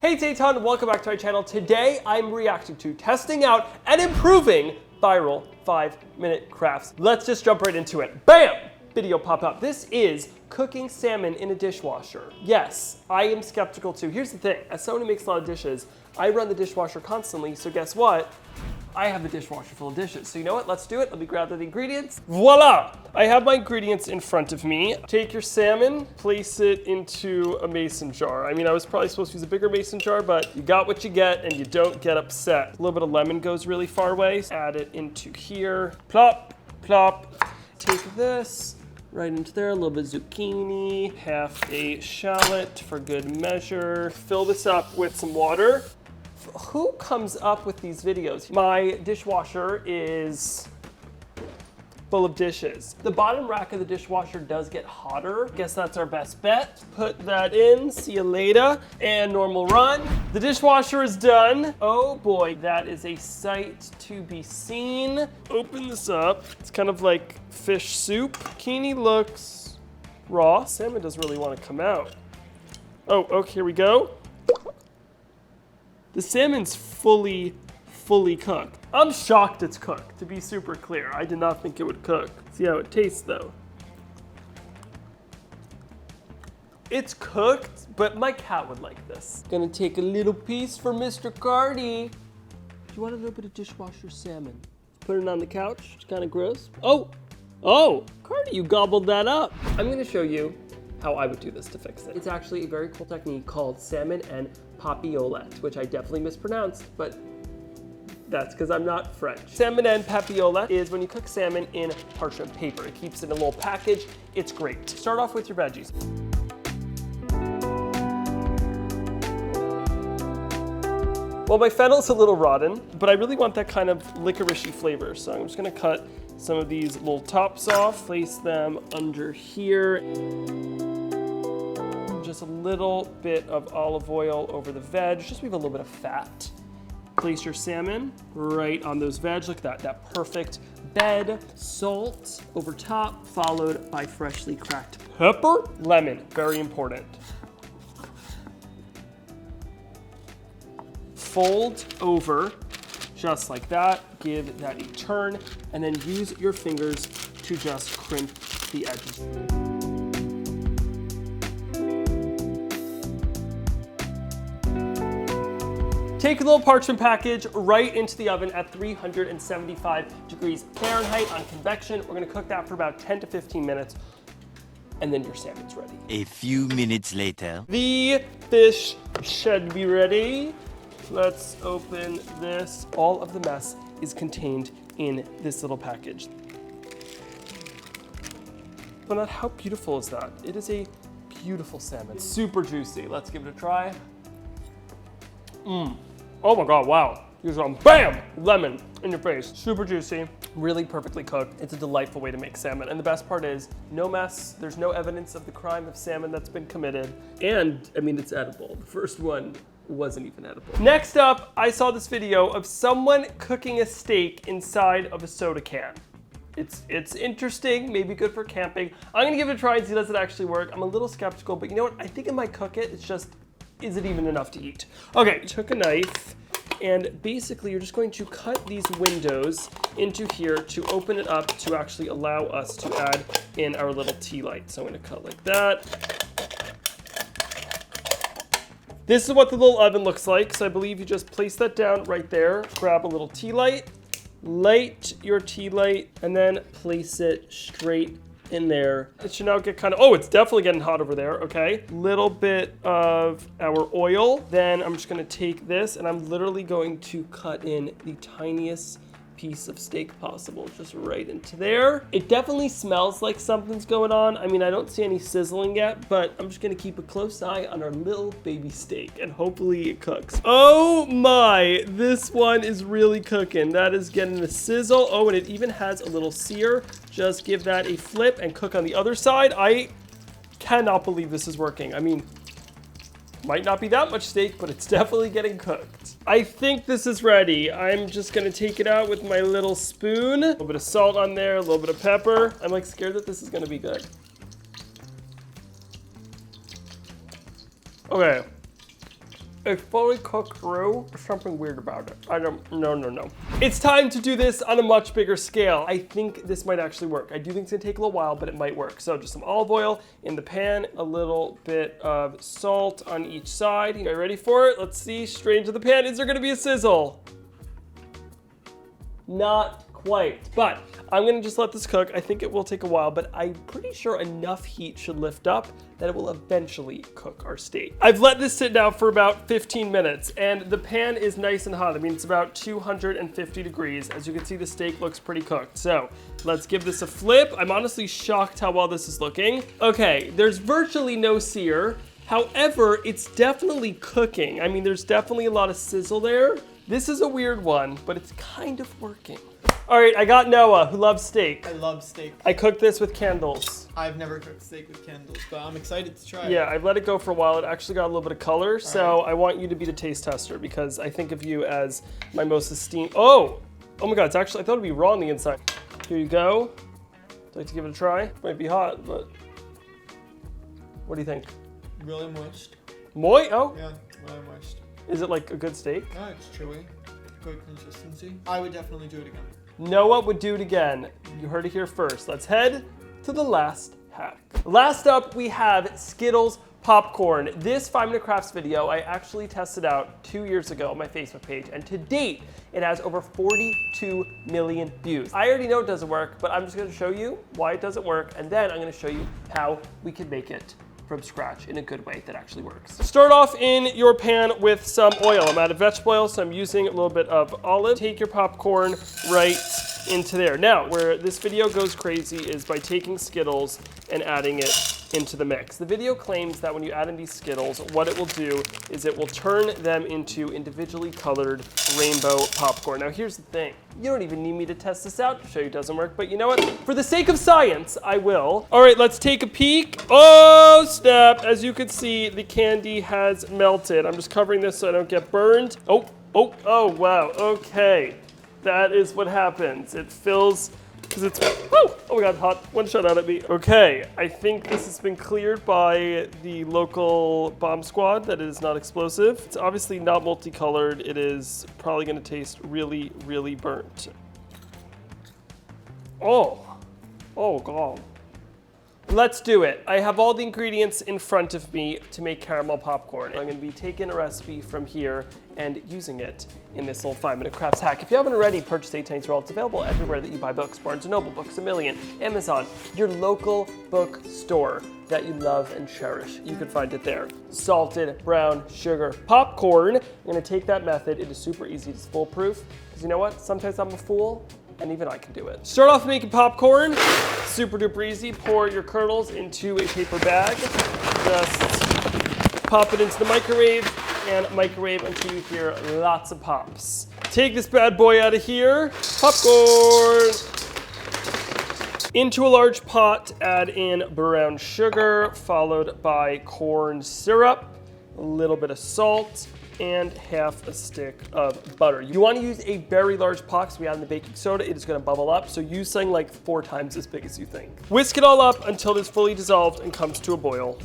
Hey, it's Eitan, welcome back to my channel. Today, I'm reacting to, testing out, and improving viral 5-minute crafts. Let's just jump right into it. Bam! Video pop up. This is cooking salmon in a dishwasher. Yes, I am skeptical too. Here's the thing, as someone who makes a lot of dishes, I run the dishwasher constantly, so guess what? I have a dishwasher full of dishes. So you know what, let's do it. Let me grab the ingredients. Voila! I have my ingredients in front of me. Take your salmon, place it into a mason jar. I mean, I was probably supposed to use a bigger mason jar, but you got what you get and you don't get upset. A little bit of lemon goes really far away. Add it into here. Plop, plop. Take this right into there, a little bit of zucchini, half a shallot for good measure. Fill this up with some water. Who comes up with these videos? My dishwasher is full of dishes. The bottom rack of the dishwasher does get hotter. Guess that's our best bet. Put that in, see you later, and normal run. The dishwasher is done. Oh boy, that is a sight to be seen. Open this up. It's kind of like fish soup. Zucchini looks raw. Salmon doesn't really want to come out. Oh, okay, here we go. The salmon's fully cooked. I'm shocked it's cooked, to be super clear. I did not think it would cook. See how it tastes though. It's cooked, but my cat would like this. Gonna take a little piece for Mr. Cardi. Do you want a little bit of dishwasher salmon? Put it on the couch, it's kind of gross. Oh, Cardi, you gobbled that up. I'm gonna show you how I would do this to fix it. It's actually a very cool technique called salmon and papiolette, which I definitely mispronounced, but that's because I'm not French. Salmon and papiolette is when you cook salmon in parchment paper. It keeps it in a little package. It's great. Start off with your veggies. Well, my fennel's a little rotten, but I really want that kind of licorice-y flavor, so I'm just gonna cut some of these little tops off, place them under here. Just a little bit of olive oil over the veg, just leave a little bit of fat. Place your salmon right on those veg. Look at that perfect bed. Salt over top, followed by freshly cracked pepper. Lemon, very important. Fold over, just like that. Give that a turn, and then use your fingers to just crimp the edges. Take a little parchment package right into the oven at 375 degrees Fahrenheit on convection. We're gonna cook that for about 10 to 15 minutes, and then your salmon's ready. A few minutes later. The fish should be ready. Let's open this. All of the mess is contained in this little package. Bernath, how beautiful is that? It is a beautiful salmon. Super juicy. Let's give it a try. Oh my God, wow. Here's one, bam, lemon in your face. Super juicy, really perfectly cooked. It's a delightful way to make salmon. And the best part is, no mess, there's no evidence of the crime of salmon that's been committed. And, I mean, it's edible. The first one wasn't even edible. Next up, I saw this video of someone cooking a steak inside of a soda can. It's interesting, maybe good for camping. I'm gonna give it a try and see does it actually work. I'm a little skeptical, but you know what? I think it might cook it. It's just, is it even enough to eat? Okay, took a knife, and basically you're just going to cut these windows into here to open it up to actually allow us to add in our little tea light. So I'm gonna cut like that. This is what the little oven looks like. So I believe you just place that down right there, grab a little tea light, light your tea light, and then place it straight in there. It should now get kind of, oh, it's definitely getting hot over there, okay. Little bit of our oil. Then I'm just gonna take this and I'm literally going to cut in the tiniest piece of steak possible, just right into there. It definitely smells like something's going on. I mean, I don't see any sizzling yet, but I'm just gonna keep a close eye on our little baby steak and hopefully it cooks. Oh my, this one is really cooking. That is getting a sizzle. Oh, and it even has a little sear. Just give that a flip and cook on the other side. I cannot believe this is working. I mean, might not be that much steak, but it's definitely getting cooked. I think this is ready. I'm just gonna take it out with my little spoon. A little bit of salt on there, a little bit of pepper. I'm like scared that this is gonna be good. Okay. It's fully cooked through. There's something weird about it. No. It's time to do this on a much bigger scale. I think this might actually work. I do think it's gonna take a little while, but it might work. So just some olive oil in the pan, a little bit of salt on each side. You guys ready for it? Let's see, straight into the pan. Is there gonna be a sizzle? Not quite, but I'm gonna just let this cook. I think it will take a while, but I'm pretty sure enough heat should lift up that it will eventually cook our steak. I've let this sit now for about 15 minutes, and the pan is nice and hot. I mean, it's about 250 degrees. As you can see, the steak looks pretty cooked. So let's give this a flip. I'm honestly shocked how well this is looking. Okay, there's virtually no sear. However, it's definitely cooking. I mean, there's definitely a lot of sizzle there. This is a weird one, but it's kind of working. All right, I got Noah, who loves steak. I love steak. I cooked this with candles. I've never cooked steak with candles, but I'm excited to try it. Yeah, I've let it go for a while. It actually got a little bit of color, so I want you to be the taste tester because I think of you as my most esteemed. Oh my God, it's actually, I thought it'd be raw on the inside. Here you go. I'd like to give it a try. Might be hot, but what do you think? Really moist. Oh, Yeah, really moist. is it like a good steak? No, it's chewy. Good consistency. I would definitely do it again. Noah would do it again. You heard it here first. Let's head to the last hack. Last up, we have Skittles Popcorn. This 5 Minute Crafts video, I actually tested out 2 years ago on my Facebook page, and to date, it has over 42 million views. I already know it doesn't work, but I'm just gonna show you why it doesn't work, and then I'm gonna show you how we can make it from scratch in a good way that actually works. Start off in your pan with some oil. I'm out of vegetable oil, so I'm using a little bit of olive. Take your popcorn right into there. Now, where this video goes crazy is by taking Skittles and adding it into the mix. The video claims that when you add in these Skittles, what it will do is it will turn them into individually colored rainbow popcorn. Now here's the thing, you don't even need me to test this out to show you it doesn't work, but you know what? For the sake of science, I will. All right, let's take a peek. Oh snap, as you can see, the candy has melted. I'm just covering this so I don't get burned. Oh wow, okay. That is what happens. It fills, because it's, oh my God, hot. One shot out at me. Okay, I think this has been cleared by the local bomb squad that it is not explosive. It's obviously not multicolored. It is probably gonna taste really, really burnt. Oh God. Let's do it. I have all the ingredients in front of me to make caramel popcorn. I'm gonna be taking a recipe from here and using it in this little 5 Minute Crafts hack. If you haven't already, purchase Eitan's Roll. It's available everywhere that you buy books. Barnes & Noble, Books A Million, Amazon, your local bookstore that you love and cherish. You can find it there. Salted brown sugar popcorn. I'm gonna take that method. It is super easy, it's foolproof. Because you know what? Sometimes I'm a fool, and even I can do it. Start off making popcorn. Super duper easy. Pour your kernels into a paper bag. Just pop it into the microwave and microwave until you hear lots of pops. Take this bad boy out of here. Popcorn. Into a large pot, add in brown sugar, followed by corn syrup, a little bit of salt, and half a stick of butter. You want to use a very large pot because we add in the baking soda, it is going to bubble up, so use something like 4 times as big as you think. Whisk it all up until it is fully dissolved and comes to a boil.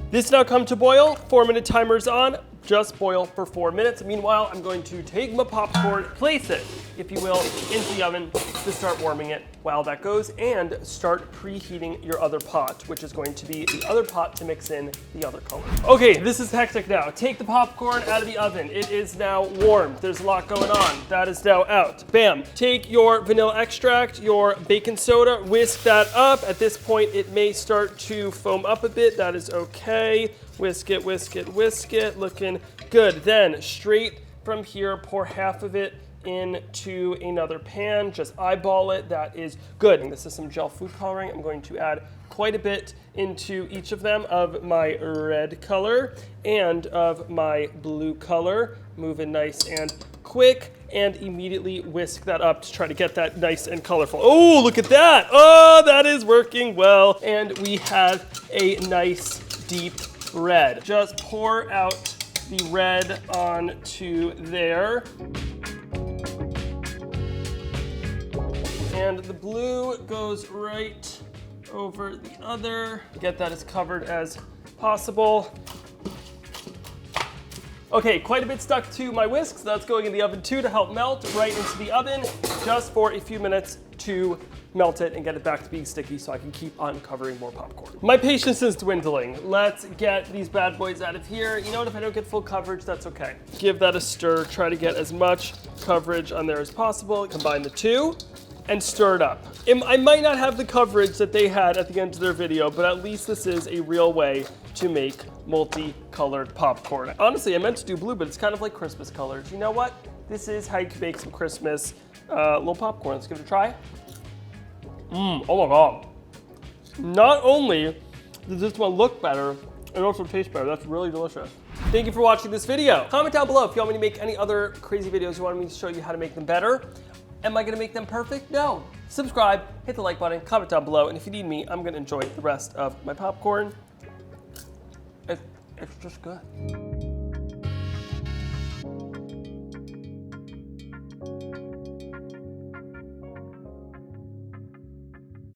This now come to boil, 4-minute timer's on, just boil for 4 minutes. Meanwhile, I'm going to take my popcorn, place it, if you will, into the oven to start warming it while that goes, and start preheating your other pot, which is going to be the other pot to mix in the other color. Okay, this is hectic now. Take the popcorn out of the oven. It is now warm. There's a lot going on. That is now out. Bam. Take your vanilla extract, your baking soda, whisk that up. At this point, it may start to foam up a bit. That is okay. Whisk it, whisk it, whisk it. Looking good. Then, straight from here, pour half of it into another pan, just eyeball it, that is good. And this is some gel food coloring. I'm going to add quite a bit into each of them of my red color and of my blue color. Moving nice and quick, and immediately whisk that up to try to get that nice and colorful. Oh, look at that. Oh, that is working well. And we have a nice deep red. Just pour out the red onto there. And the blue goes right over the other. Get that as covered as possible. Okay, quite a bit stuck to my whisk, so that's going in the oven too to help melt right into the oven just for a few minutes to melt it and get it back to being sticky so I can keep on covering more popcorn. My patience is dwindling. Let's get these bad boys out of here. You know what, if I don't get full coverage, that's okay. Give that a stir, try to get as much coverage on there as possible. Combine the two and stir it up. I might not have the coverage that they had at the end of their video, but at least this is a real way to make multicolored popcorn. Honestly, I meant to do blue, but it's kind of like Christmas colors. You know what? This is how you can make some Christmas little popcorn. Let's give it a try. Oh my God. Not only does this one look better, it also tastes better. That's really delicious. Thank you for watching this video. Comment down below if you want me to make any other crazy videos you want me to show you how to make them better. Am I gonna make them perfect? No. Subscribe, hit the like button, comment down below, and if you need me, I'm gonna enjoy the rest of my popcorn. It's just good.